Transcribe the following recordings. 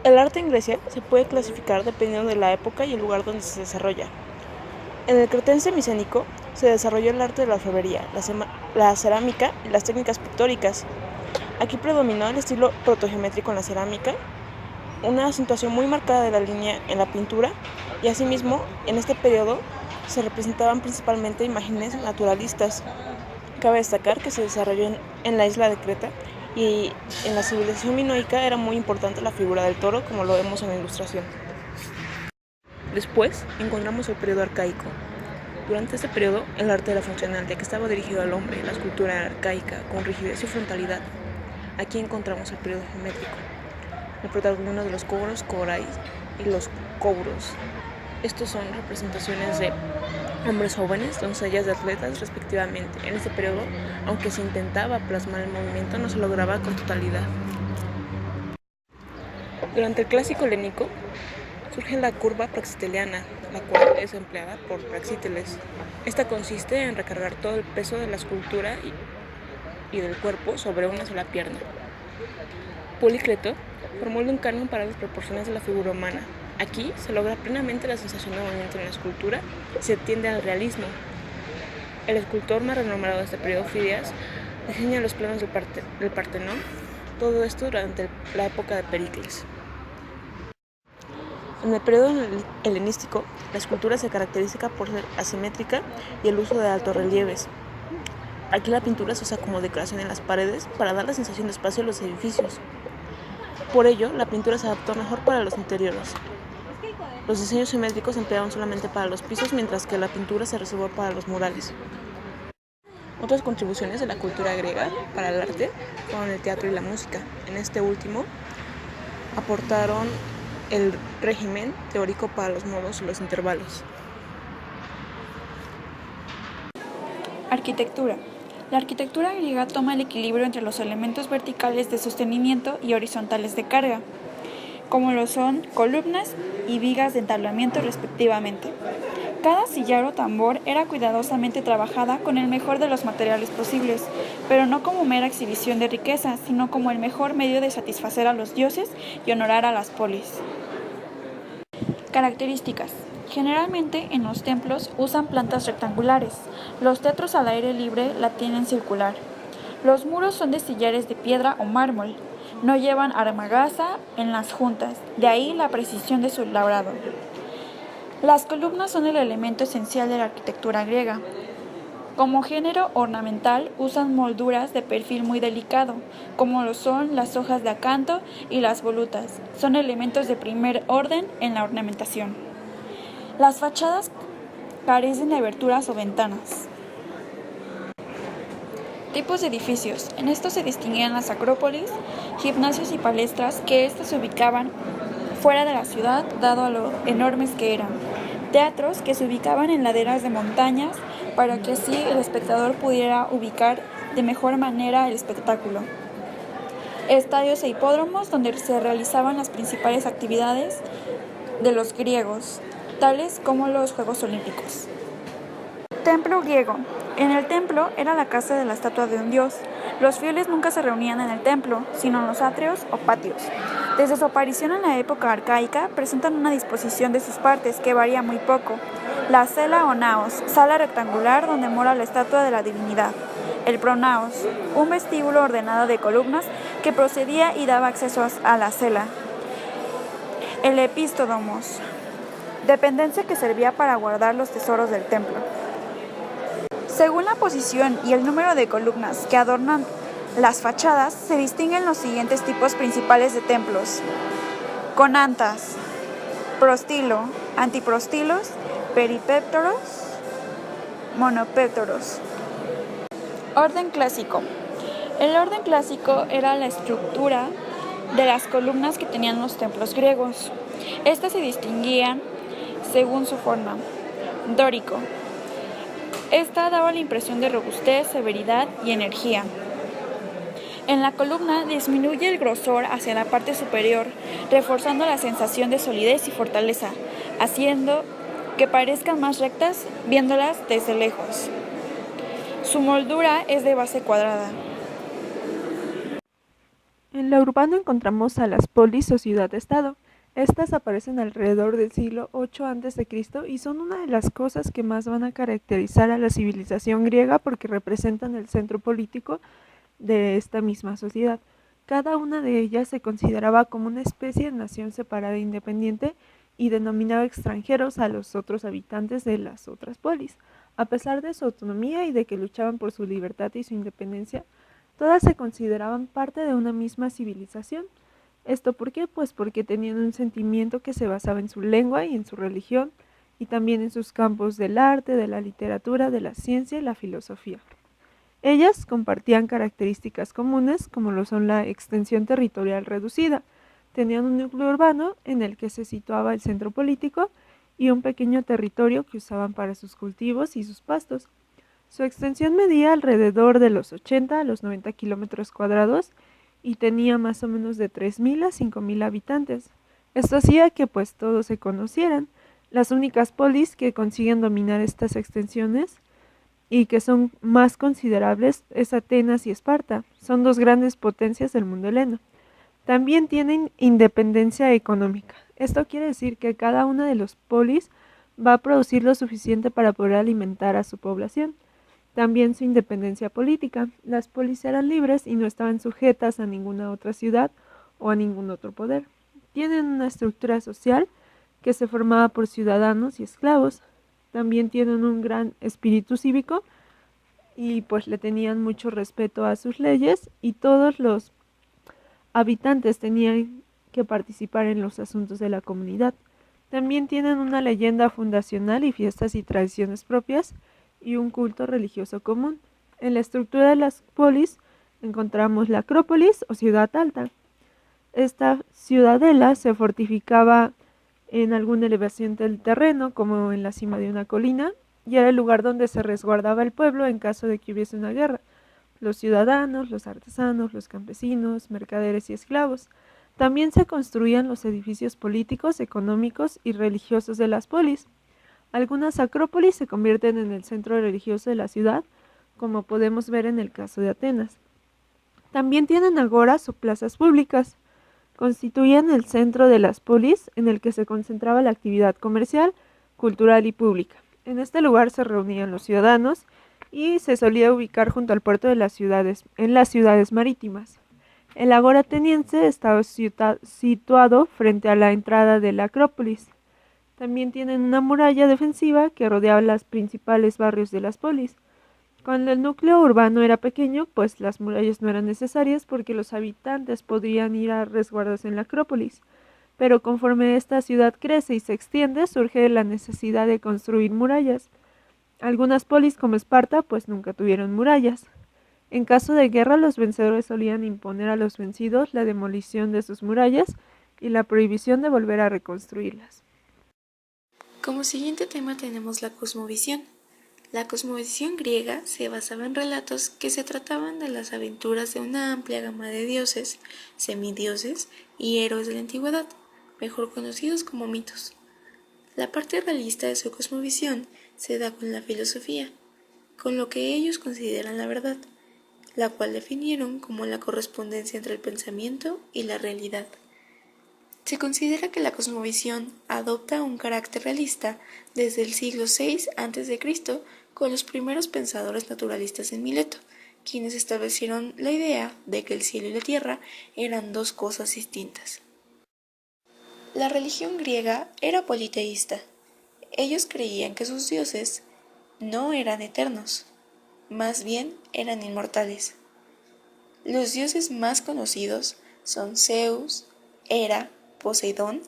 El arte en Grecia se puede clasificar dependiendo de la época y el lugar donde se desarrolla. En el cretense micénico se desarrolló el arte de la orfebrería, la cerámica y las técnicas pictóricas. Aquí predominó el estilo protogeométrico en la cerámica, una acentuación muy marcada de la línea en la pintura, y asimismo en este periodo se representaban principalmente imágenes naturalistas. Cabe destacar que se desarrolló en la isla de Creta, y en la civilización minoica era muy importante la figura del toro, como lo vemos en la ilustración. Después encontramos el periodo arcaico. Durante este periodo, el arte era funcional, ya que estaba dirigido al hombre. La escultura era arcaica, con rigidez y frontalidad. Aquí encontramos el periodo geométrico, el protagonismo de los cobros, corais y los cobros. Estos son representaciones de hombres jóvenes, doncellas, de atletas respectivamente. En este periodo, aunque se intentaba plasmar el movimiento, no se lograba con totalidad. Durante el clásico helénico surge la curva praxiteliana, la cual es empleada por Praxíteles. Esta consiste en recargar todo el peso de la escultura y del cuerpo sobre una sola pierna. Polícleto formula un canon para las proporciones de la figura humana. Aquí se logra plenamente la sensación de movimiento en la escultura y se tiende al realismo. El escultor más renombrado de este periodo, Fidias, diseña los planos del Partenón, todo esto durante la época de Pericles. En el periodo helenístico, la escultura se caracteriza por ser asimétrica y el uso de altos relieves. Aquí la pintura se usa como decoración en las paredes para dar la sensación de espacio a los edificios. Por ello, la pintura se adaptó mejor para los interiores. Los diseños simétricos se empleaban solamente para los pisos, mientras que la pintura se reservó para los murales. Otras contribuciones de la cultura griega para el arte fueron el teatro y la música. En este último, aportaron el régimen teórico para los modos y los intervalos. Arquitectura. La arquitectura griega toma el equilibrio entre los elementos verticales de sostenimiento y horizontales de carga, como lo son columnas y vigas de entablamiento respectivamente. Cada sillar o tambor era cuidadosamente trabajada con el mejor de los materiales posibles, pero no como mera exhibición de riqueza, sino como el mejor medio de satisfacer a los dioses y honorar a las polis. Características. Generalmente en los templos usan plantas rectangulares. Los teatros al aire libre la tienen circular. Los muros son de sillares de piedra o mármol. No llevan argamasa en las juntas, de ahí la precisión de su labrado. Las columnas son el elemento esencial de la arquitectura griega. Como género ornamental usan molduras de perfil muy delicado, como lo son las hojas de acanto y las volutas. Son elementos de primer orden en la ornamentación. Las fachadas carecen de aberturas o ventanas. Tipos de edificios. En estos se distinguían las acrópolis, gimnasios y palestras, que éstas se ubicaban fuera de la ciudad, dado a lo enormes que eran. Teatros, que se ubicaban en laderas de montañas, para que así el espectador pudiera ubicar de mejor manera el espectáculo. Estadios e hipódromos, donde se realizaban las principales actividades de los griegos, tales como los Juegos Olímpicos. Templo griego. En el templo era la casa de la estatua de un dios. Los fieles nunca se reunían en el templo, sino en los atrios o patios. Desde su aparición en la época arcaica, presentan una disposición de sus partes que varía muy poco. La cela o naos, sala rectangular donde mora la estatua de la divinidad. El pronaos, un vestíbulo ordenado de columnas que procedía y daba acceso a la cela. El epístodomos, dependencia que servía para guardar los tesoros del templo. Según la posición y el número de columnas que adornan las fachadas, se distinguen los siguientes tipos principales de templos: conantas, prostilo, antiprostilos, peripétoros, monopétoros. Orden clásico. El orden clásico era la estructura de las columnas que tenían los templos griegos. Estas se distinguían según su forma. Dórico. Esta daba la impresión de robustez, severidad y energía. En la columna disminuye el grosor hacia la parte superior, reforzando la sensación de solidez y fortaleza, haciendo que parezcan más rectas viéndolas desde lejos. Su moldura es de base cuadrada. En lo urbano encontramos a las polis o ciudad-estado. Estas aparecen alrededor del siglo VIII a.C. y son una de las cosas que más van a caracterizar a la civilización griega porque representan el centro político de esta misma sociedad. Cada una de ellas se consideraba como una especie de nación separada e independiente y denominaba extranjeros a los otros habitantes de las otras polis. A pesar de su autonomía y de que luchaban por su libertad y su independencia, todas se consideraban parte de una misma civilización. ¿Esto por qué? Pues porque tenían un sentimiento que se basaba en su lengua y en su religión, y también en sus campos del arte, de la literatura, de la ciencia y la filosofía. Ellas compartían características comunes como lo son la extensión territorial reducida. Tenían un núcleo urbano en el que se situaba el centro político y un pequeño territorio que usaban para sus cultivos y sus pastos. Su extensión medía alrededor de los 80 a los 90 kilómetros cuadrados y tenía más o menos de 3.000 a 5.000 habitantes. Esto hacía que pues todos se conocieran. Las únicas polis que consiguen dominar estas extensiones y que son más considerables es Atenas y Esparta. Son dos grandes potencias del mundo heleno. También tienen independencia económica. Esto quiere decir que cada una de los polis va a producir lo suficiente para poder alimentar a su población. También su independencia política. Las polis eran libres y no estaban sujetas a ninguna otra ciudad o a ningún otro poder. Tienen una estructura social que se formaba por ciudadanos y esclavos. También tienen un gran espíritu cívico y pues le tenían mucho respeto a sus leyes y todos los habitantes tenían que participar en los asuntos de la comunidad. También tienen una leyenda fundacional y fiestas y tradiciones propias y un culto religioso común. En la estructura de las polis encontramos la Acrópolis o ciudad alta. Esta ciudadela se fortificaba en alguna elevación del terreno, como en la cima de una colina, y era el lugar donde se resguardaba el pueblo en caso de que hubiese una guerra. Los ciudadanos, los artesanos, los campesinos, mercaderes y esclavos. También se construían los edificios políticos, económicos y religiosos de las polis. Algunas acrópolis se convierten en el centro religioso de la ciudad, como podemos ver en el caso de Atenas. También tienen agoras o plazas públicas. Constituían el centro de las polis en el que se concentraba la actividad comercial, cultural y pública. En este lugar se reunían los ciudadanos y se solía ubicar junto al puerto de las ciudades, en las ciudades marítimas. El agora ateniense estaba situado frente a la entrada de la Acrópolis. También tienen una muralla defensiva que rodeaba los principales barrios de las polis. Cuando el núcleo urbano era pequeño, pues las murallas no eran necesarias porque los habitantes podrían ir a resguardarse en la Acrópolis. Pero conforme esta ciudad crece y se extiende, surge la necesidad de construir murallas. Algunas polis como Esparta pues nunca tuvieron murallas. En caso de guerra, los vencedores solían imponer a los vencidos la demolición de sus murallas y la prohibición de volver a reconstruirlas. Como siguiente tema tenemos la cosmovisión. La cosmovisión griega se basaba en relatos que se trataban de las aventuras de una amplia gama de dioses, semidioses y héroes de la antigüedad, mejor conocidos como mitos. La parte realista de su cosmovisión se da con la filosofía, con lo que ellos consideran la verdad, la cual definieron como la correspondencia entre el pensamiento y la realidad. Se considera que la cosmovisión adopta un carácter realista desde el siglo VI a.C. con los primeros pensadores naturalistas en Mileto, quienes establecieron la idea de que el cielo y la tierra eran dos cosas distintas. La religión griega era politeísta. Ellos creían que sus dioses no eran eternos, más bien eran inmortales. Los dioses más conocidos son Zeus, Hera, Poseidón,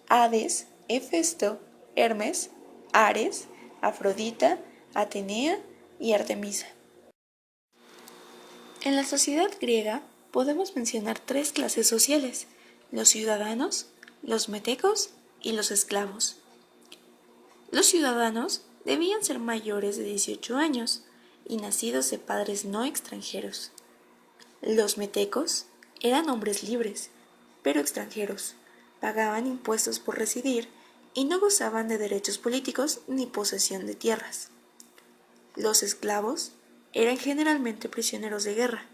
Hades, Hefesto, Hermes, Ares, Afrodita, Atenea y Artemisa. En la sociedad griega podemos mencionar tres clases sociales: los ciudadanos, los metecos y los esclavos. Los ciudadanos debían ser mayores de 18 años y nacidos de padres no extranjeros. Los metecos eran hombres libres, pero extranjeros. Pagaban impuestos por residir y no gozaban de derechos políticos ni posesión de tierras. Los esclavos eran generalmente prisioneros de guerra,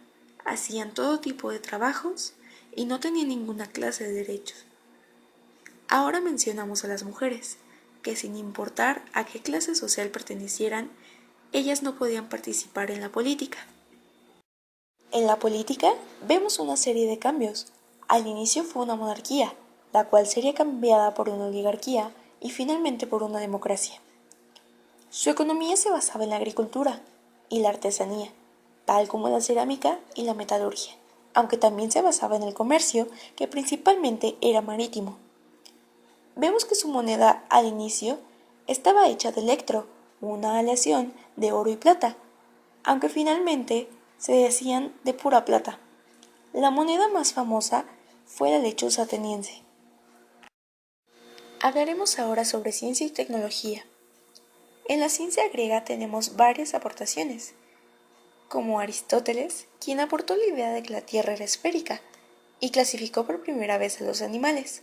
hacían todo tipo de trabajos y no tenían ninguna clase de derechos. Ahora mencionamos a las mujeres, que sin importar a qué clase social pertenecieran, ellas no podían participar en la política. En la política vemos una serie de cambios. Al inicio fue una monarquía, la cual sería cambiada por una oligarquía y finalmente por una democracia. Su economía se basaba en la agricultura y la artesanía, tal como la cerámica y la metalurgia, aunque también se basaba en el comercio, que principalmente era marítimo. Vemos que su moneda al inicio estaba hecha de electro, una aleación de oro y plata, aunque finalmente se hacían de pura plata. La moneda más famosa fue la lechuza ateniense. Hablaremos ahora sobre ciencia y tecnología. En la ciencia griega tenemos varias aportaciones, como Aristóteles, quien aportó la idea de que la Tierra era esférica y clasificó por primera vez a los animales.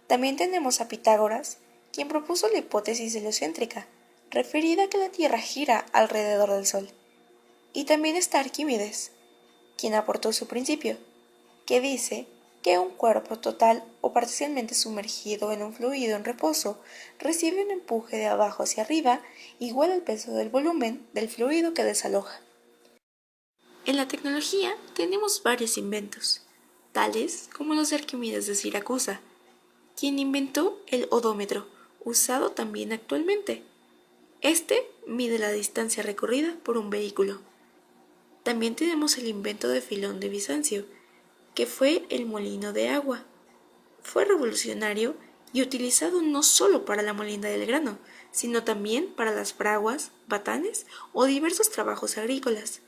También tenemos a Pitágoras, quien propuso la hipótesis heliocéntrica, referida a que la Tierra gira alrededor del Sol. Y también está Arquímedes, quien aportó su principio, que dice que un cuerpo total o parcialmente sumergido en un fluido en reposo recibe un empuje de abajo hacia arriba igual al peso del volumen del fluido que desaloja. En la tecnología tenemos varios inventos, tales como los de Arquímedes de Siracusa, quien inventó el odómetro, usado también actualmente. Este mide la distancia recorrida por un vehículo. También tenemos el invento de Filón de Bizancio, que fue el molino de agua. Fue revolucionario y utilizado no solo para la molienda del grano, sino también para las fraguas, batanes o diversos trabajos agrícolas.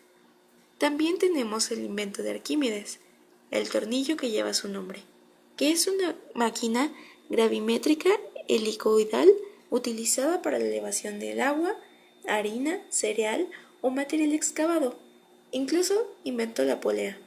También tenemos el invento de Arquímedes, el tornillo que lleva su nombre, que es una máquina gravimétrica helicoidal utilizada para la elevación del agua, harina, cereal o material excavado. Incluso inventó la polea.